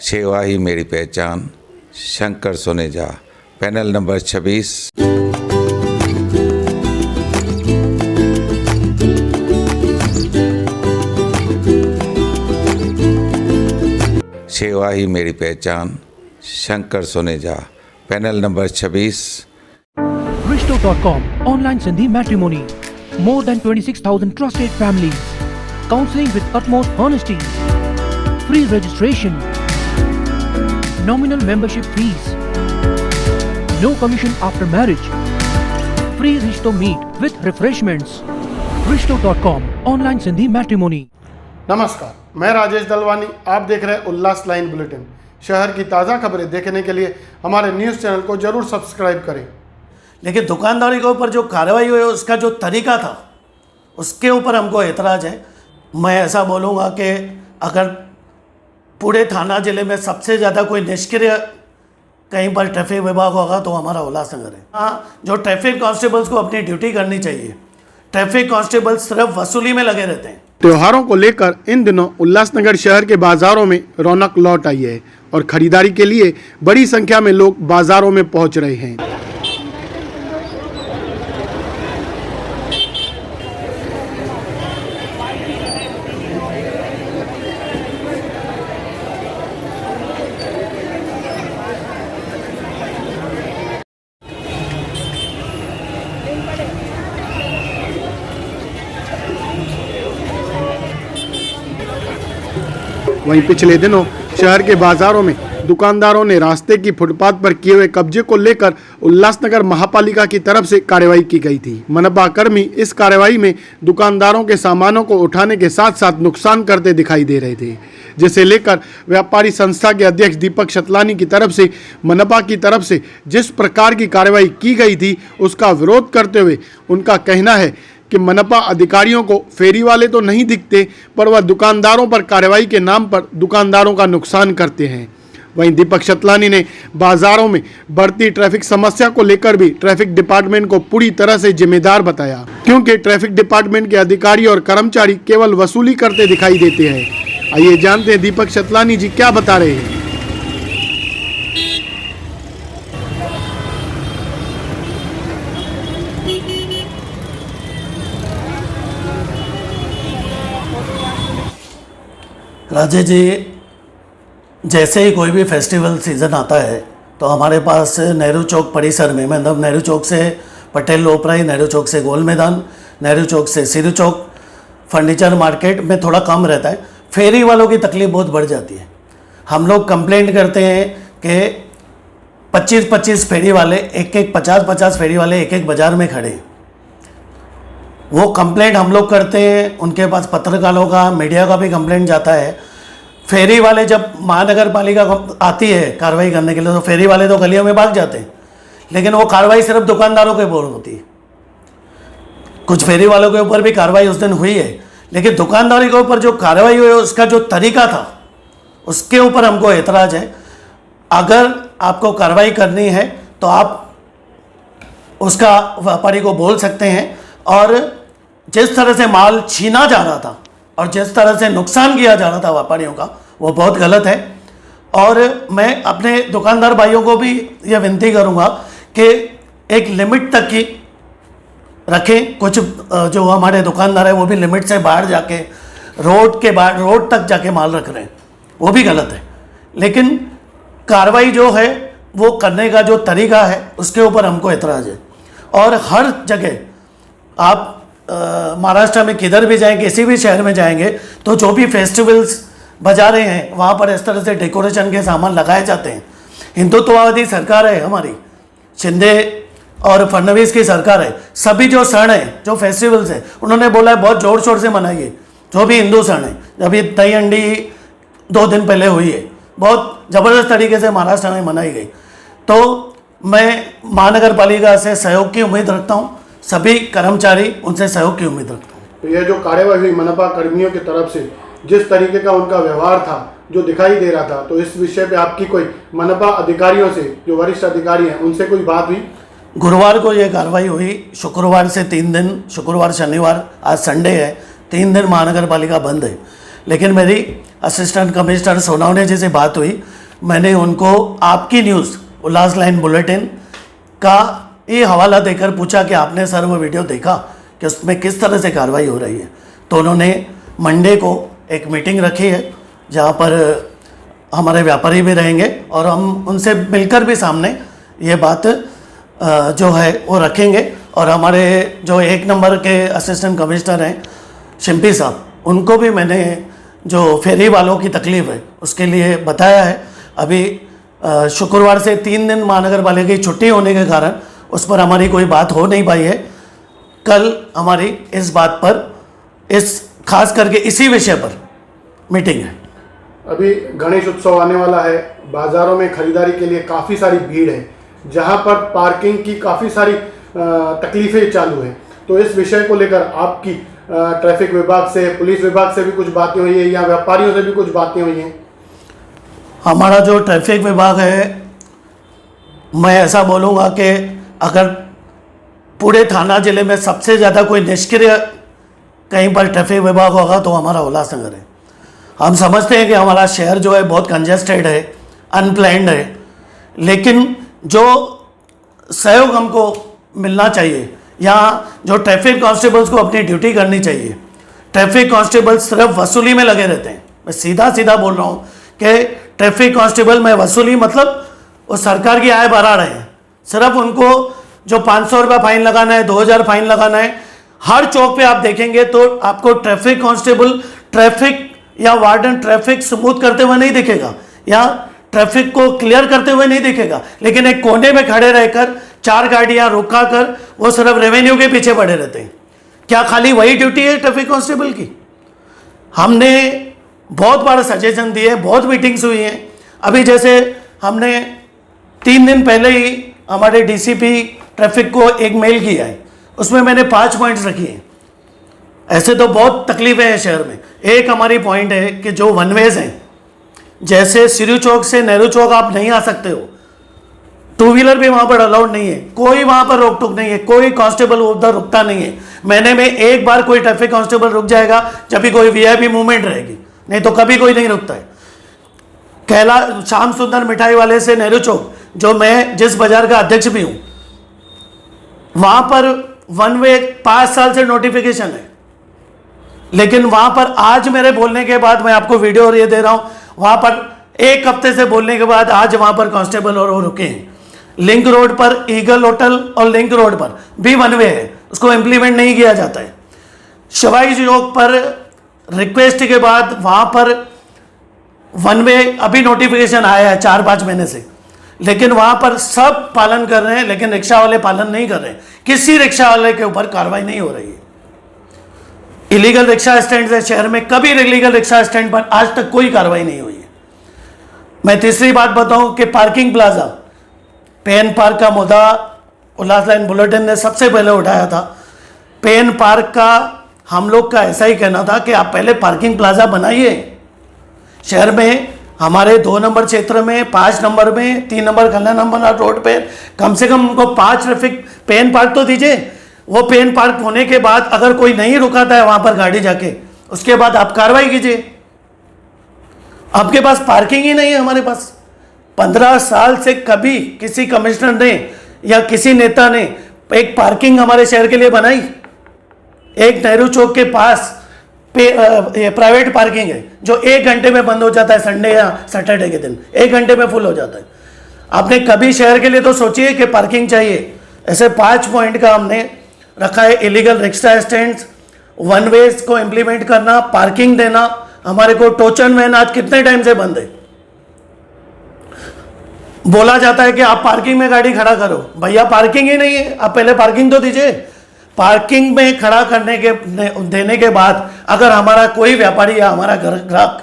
सेवा ही मेरी पहचान, शंकर सोनेजा, पैनल नंबर 26। सेवा ही मेरी पहचान, Shankar Soneja, panel number 26। Rishto.com online Sindhi matrimony. More than 26,000 trusted families. Counseling with utmost honesty. Free registration. Nominal membership fees. No commission after marriage. Free Rishto meet with refreshments. Rishto.com online Sindhi matrimony. नमस्कार, मैं राजेश दलवानी। आप देख रहे हैं उल्लास line bulletin. शहर की ताज़ा खबरें देखने के लिए हमारे न्यूज़ चैनल को जरूर सब्सक्राइब करें। लेकिन दुकानदारी के ऊपर जो कार्रवाई हुई उसका जो तरीका था उसके ऊपर हमको एतराज़ है। मैं ऐसा बोलूँगा कि अगर पूरे थाना ज़िले में सबसे ज़्यादा कोई निष्क्रिय कहीं पर ट्रैफिक विभाग होगा तो हमारा उल्लासनगर है। हाँ, जो ट्रैफिक कांस्टेबल्स को अपनी ड्यूटी करनी चाहिए। ट्रैफिक कांस्टेबल्स सिर्फ वसूली में लगे रहते हैं। त्योहारों को लेकर इन दिनों उल्लासनगर शहर के बाजारों में रौनक लौट आई है और खरीदारी के लिए बड़ी संख्या में लोग बाजारों में पहुंच रहे हैं। वहीं पिछले दिनों शहर के बाजारों में दुकानदारों ने रास्ते की फुटपाथ पर किए हुए कब्जे को लेकर उल्लासनगर महापालिका की तरफ से कार्रवाई की गई थी। मनपा कर्मी इस कार्रवाई में दुकानदारों के सामानों को उठाने के साथ साथ नुकसान करते दिखाई दे रहे थे, जिसे लेकर व्यापारी संस्था के अध्यक्ष दीपक शतलानी की तरफ से मनपा की तरफ से जिस प्रकार की कार्रवाई की गई थी उसका विरोध करते हुए उनका कहना है कि मनपा अधिकारियों को फेरी वाले तो नहीं दिखते पर वह दुकानदारों पर कार्रवाई के नाम पर दुकानदारों का नुकसान करते हैं। वहीं दीपक शतलानी ने बाजारों में बढ़ती ट्रैफिक समस्या को लेकर भी ट्रैफिक डिपार्टमेंट को पूरी तरह से जिम्मेदार बताया, क्योंकि ट्रैफिक डिपार्टमेंट के अधिकारी और कर्मचारी केवल वसूली करते दिखाई देते हैं। आइए जानते हैं दीपक शतलानी जी क्या बता रहे हैं। राजेश जी, जैसे ही कोई भी फेस्टिवल सीज़न आता है तो हमारे पास नेहरू चौक परिसर में, मतलब नेहरू चौक से पटेल लोपराई, नेहरू चौक से गोल मैदान, नेहरू चौक से सिरू चौक, फर्नीचर मार्केट में थोड़ा कम रहता है। फेरी वालों की तकलीफ बहुत बढ़ जाती है। हम लोग कंप्लेंट करते हैं कि 25-25 फेरी वाले, एक 50-50 फेरी वाले एक बाज़ार में खड़े हैं। वो कंप्लेंट हम लोग करते हैं, उनके पास पत्रकारों का, मीडिया का भी कंप्लेंट जाता है। फेरी वाले जब महानगर पालिका आती है कार्रवाई करने के लिए तो फेरी वाले तो गलियों में भाग जाते हैं, लेकिन वो कार्रवाई सिर्फ दुकानदारों के ऊपर होती है। कुछ फेरी वालों के ऊपर भी कार्रवाई उस दिन हुई है, लेकिन दुकानदारी के ऊपर जो कार्रवाई हुई है उसका जो तरीका था उसके ऊपर हमको एतराज़ है। अगर आपको कार्रवाई करनी है तो आप उसका व्यापारी को बोल सकते हैं, और जिस तरह से माल छीना जा रहा था और जिस तरह से नुकसान किया जा रहा था व्यापारियों का, वो बहुत गलत है। और मैं अपने दुकानदार भाइयों को भी ये विनती करूँगा कि एक लिमिट तक की रखें। कुछ जो हमारे दुकानदार हैं वो भी लिमिट से बाहर जाके रोड तक जाके माल रख रहे हैं, वो भी गलत है। लेकिन कार्रवाई जो है वो करने का जो तरीका है उसके ऊपर हमको एतराज़ है। और हर जगह आप महाराष्ट्र में किधर भी जाएंगे, किसी भी शहर में जाएंगे तो जो भी फेस्टिवल्स बाज़ारें हैं वहाँ पर इस तरह से डेकोरेशन के सामान लगाए जाते हैं। हिंदुत्ववादी सरकार है हमारी, शिंदे और फडणवीस की सरकार है। सभी जो क्षण है, जो फेस्टिवल्स है, उन्होंने बोला है बहुत ज़ोर शोर से मनाइए। जो भी हिंदू क्षण है, अभी दही हंडी 2 दिन पहले हुई है, बहुत ज़बरदस्त तरीके से महाराष्ट्र में मनाई गई। तो मैं महानगर पालिका से सहयोग की उम्मीद रखता हूँ, सभी कर्मचारी उनसे सहयोग की उम्मीद रखता हूँ। तो यह जो कार्रवाई हुई मनपा कर्मियों की तरफ से, जिस तरीके का उनका व्यवहार था जो दिखाई दे रहा था, तो इस विषय पे आपकी कोई मनपा अधिकारियों से, जो वरिष्ठ अधिकारी हैं, उनसे कोई बात हुई? गुरुवार को ये कार्रवाई हुई। शुक्रवार से 3 दिन, शुक्रवार शनिवार, आज संडे है, 3 दिन महानगर पालिका बंद है। लेकिन मेरी असिस्टेंट कमिश्नर सोनावने जी से बात हुई मैंने उनको आपकी न्यूज़ उल्लास लाइन बुलेटिन का ये हवाला देकर पूछा कि आपने सर वो वीडियो देखा कि उसमें किस तरह से कार्रवाई हो रही है। तो उन्होंने मंडे को एक मीटिंग रखी है जहाँ पर हमारे व्यापारी भी रहेंगे और हम उनसे मिलकर भी सामने ये बात जो है वो रखेंगे। और हमारे जो 1 नंबर के असिस्टेंट कमिश्नर हैं शिम्पी साहब, उनको भी मैंने जो फेरी वालों की तकलीफ़ है उसके लिए बताया है। अभी शुक्रवार से 3 दिन महानगर पालिका की छुट्टी होने के कारण उस पर हमारी कोई बात हो नहीं पाई है। कल हमारी इस बात पर, इस खास करके इसी विषय पर मीटिंग है। अभी गणेश उत्सव आने वाला है, बाज़ारों में खरीदारी के लिए काफ़ी सारी भीड़ है, जहां पर पार्किंग की काफ़ी सारी तकलीफ़ें चालू हैं। तो इस विषय को लेकर आपकी ट्रैफिक विभाग से, पुलिस विभाग से भी कुछ बातें हुई है या व्यापारियों से भी कुछ बातें हुई हैं? हमारा जो ट्रैफिक विभाग है, मैं ऐसा बोलूँगा कि अगर पूरे थाना जिले में सबसे ज़्यादा कोई निष्क्रिय कहीं पर ट्रैफिक विभाग होगा तो हमारा उल्लासनगर है। हम समझते हैं कि हमारा शहर जो है बहुत कंजेस्टेड है, अनप्लैंड है, लेकिन जो सहयोग हमको मिलना चाहिए, यहाँ जो ट्रैफिक कांस्टेबल्स को अपनी ड्यूटी करनी चाहिए, ट्रैफिक कांस्टेबल सिर्फ वसूली में लगे रहते हैं। मैं सीधा सीधा बोल रहा हूँ कि ट्रैफिक कांस्टेबल में वसूली मतलब वो सरकार की आय बढ़ा रहे हैं। सिर्फ उनको जो 500 रुपये फाइन लगाना है, 2000 फाइन लगाना है, हर चौक पे आप देखेंगे तो आपको ट्रैफिक कांस्टेबल ट्रैफिक या वार्डन ट्रैफिक स्मूथ करते हुए नहीं दिखेगा या ट्रैफिक को क्लियर करते हुए नहीं दिखेगा, लेकिन एक कोने में खड़े रहकर 4 गाड़ियां रुका कर वो सिर्फ रेवेन्यू के पीछे पड़े रहते हैं। क्या खाली वही ड्यूटी है ट्रैफिक कांस्टेबल की? हमने बहुत बार सजेशन दिए, बहुत मीटिंग्स हुई हैं। अभी जैसे हमने 3 दिन पहले ही हमारे डीसीपी ट्रैफिक को एक मेल किया है, उसमें मैंने 5 पॉइंट्स रखी हैं। ऐसे तो बहुत तकलीफें हैं शहर में। एक हमारी पॉइंट है कि जो वन वेज हैं, जैसे सिरू चौक से नेहरू चौक आप नहीं आ सकते हो, 2 व्हीलर भी वहाँ पर अलाउड नहीं है, कोई वहाँ पर रोक टोक नहीं है, कोई कांस्टेबल उधर रुकता नहीं है। महीने में एक बार कोई ट्रैफिक कांस्टेबल रुक जाएगा जब भी कोई वीआईपी मूवमेंट रहेगी, नहीं तो कभी कोई नहीं रुकता है। श्याम सुंदर मिठाई वाले से नेहरू चौक, जो मैं जिस बाजार का अध्यक्ष भी हूँ, वहाँ पर वन वे 5 साल से नोटिफिकेशन है, लेकिन वहाँ पर आज मेरे बोलने के बाद, मैं आपको वीडियो और ये दे रहा हूँ, वहाँ पर 1 हफ्ते से बोलने के बाद आज वहाँ पर कांस्टेबल और वो रुके हैं। लिंक रोड पर ईगल होटल और लिंक रोड पर भी वन वे है, उसको इम्प्लीमेंट नहीं किया जाता है। शिवाजी चौक पर रिक्वेस्ट के बाद वहाँ पर वन वे अभी नोटिफिकेशन आया है 4-5 महीने से, लेकिन वहाँ पर सब पालन कर रहे हैं, लेकिन रिक्शा वाले पालन नहीं कर रहे हैं। किसी रिक्शा वाले के ऊपर कार्रवाई नहीं हो रही है। इलीगल रिक्शा स्टैंड है शहर में, कभी इलीगल रिक्शा स्टैंड पर आज तक कोई कार्रवाई नहीं हुई है। मैं तीसरी बात बताऊं कि पार्किंग प्लाजा, पेन पार्क का मुद्दा उल्लास लाइन बुलेटिन ने सबसे पहले उठाया था। पेन पार्क का हम लोग का ऐसा ही कहना था कि आप पहले पार्किंग प्लाजा बनाइए। शहर में हमारे 2 नंबर क्षेत्र में, 5 नंबर में, 3 नंबर कल्याण नंबर रोड पे कम से कम उनको 5 ट्रैफिक पेन पार्क तो दीजिए। वो पेन पार्क होने के बाद अगर कोई नहीं रुकाता है वहाँ पर गाड़ी जाके, उसके बाद आप कार्रवाई कीजिए। आपके पास पार्किंग ही नहीं है। हमारे पास 15 साल से कभी किसी कमिश्नर ने या किसी नेता ने एक पार्किंग हमारे शहर के लिए बनाई? एक नेहरू चौक के पास प्राइवेट पार्किंग है जो 1 घंटे में बंद हो जाता है, संडे या सैटरडे के दिन 1 घंटे में फुल हो जाता है। आपने कभी शहर के लिए तो सोचिए कि पार्किंग चाहिए। ऐसे 5 पॉइंट का हमने रखा है। Illegal rickshaw stands, one ways को इम्प्लीमेंट करना, पार्किंग देना। हमारे को टोचन वैन आज कितने टाइम से बंद है। बोला जाता है कि आप पार्किंग में गाड़ी खड़ा करो, भैया पार्किंग ही नहीं है, आप पहले पार्किंग तो दीजिए। पार्किंग में खड़ा करने के देने के बाद अगर हमारा कोई व्यापारी या हमारा ग्राहक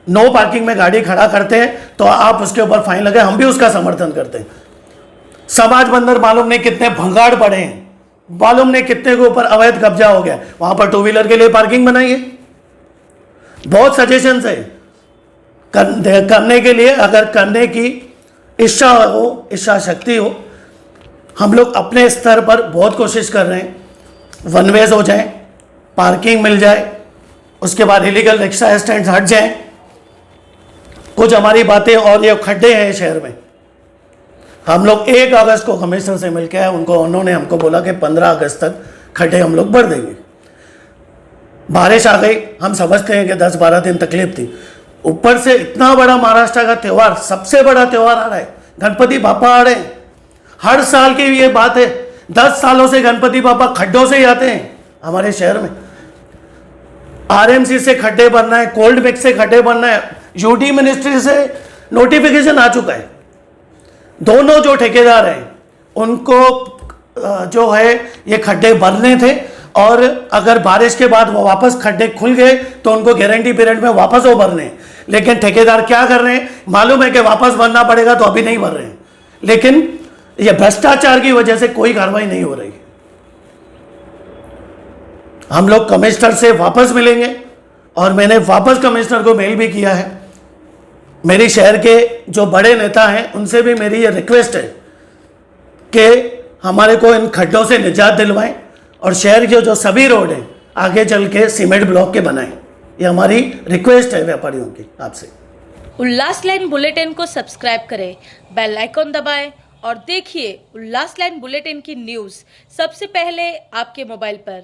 नो पार्किंग में गाड़ी खड़ा करते हैं तो आप उसके ऊपर फाइन लगाए, हम भी उसका समर्थन करते हैं। समाज बंदर मालूम नहीं कितने भंगाड़ पड़े हैं, मालूम नहीं कितने के ऊपर अवैध कब्जा हो गया, वहां पर 2 व्हीलर के लिए पार्किंग बनाइए। बहुत सजेशंस है करने के लिए। अगर करने की इच्छा हो, इच्छा शक्ति हो, हम लोग अपने स्तर पर बहुत कोशिश कर रहे हैं। वन वेज हो जाए, पार्किंग मिल जाए, उसके बाद इलीगल रिक्शा स्टैंड हट जाए, कुछ हमारी बातें और ये खड्डे हैं शहर में। हम लोग 1 अगस्त को कमिश्नर से मिल के आए, उन्होंने हमको बोला कि 15 अगस्त तक खड्डे हम लोग भर देंगे। बारिश आ गई, हम समझते हैं कि 10-12 दिन तकलीफ थी, ऊपर से इतना बड़ा महाराष्ट्र का त्यौहार, सबसे बड़ा त्यौहार आ रहा है, गणपति बापा आ रहे हैं। हर साल की ये बात है, 10 सालों से गणपति बापा खड्डों से ही आते हैं हमारे शहर में। आरएमसी से खड्डे बनना है, कोल्ड मिक्स से खड्डे बनना है, यूटी मिनिस्ट्री से नोटिफिकेशन आ चुका है। दोनों जो ठेकेदार हैं उनको जो है ये खड्डे भरने थे, और अगर बारिश के बाद वो वापस खड्डे खुल गए तो उनको गारंटी पीरियड में वापस वो भरने हैं। लेकिन ठेकेदार क्या कर रहे हैं, मालूम है कि वापस भरना पड़ेगा तो अभी नहीं भर रहे हैं, लेकिन ये भ्रष्टाचार की वजह से कोई कार्रवाई नहीं हो रही। हम लोग कमिश्नर से वापस मिलेंगे, और मैंने वापस कमिश्नर को मेल भी किया है। मेरी शहर के जो बड़े नेता हैं उनसे भी मेरी ये रिक्वेस्ट है कि हमारे को इन खड्डों से निजात दिलवाएं, और शहर के जो सभी रोड हैं आगे चल के सीमेंट ब्लॉक के बनाएं। ये हमारी रिक्वेस्ट है व्यापारियों की आपसे। उल्लास लाइन बुलेटिन को सब्सक्राइब करें, बेल आइकॉन दबाएं और देखिए उल्लास लाइन बुलेटिन की न्यूज़ सबसे पहले आपके मोबाइल पर।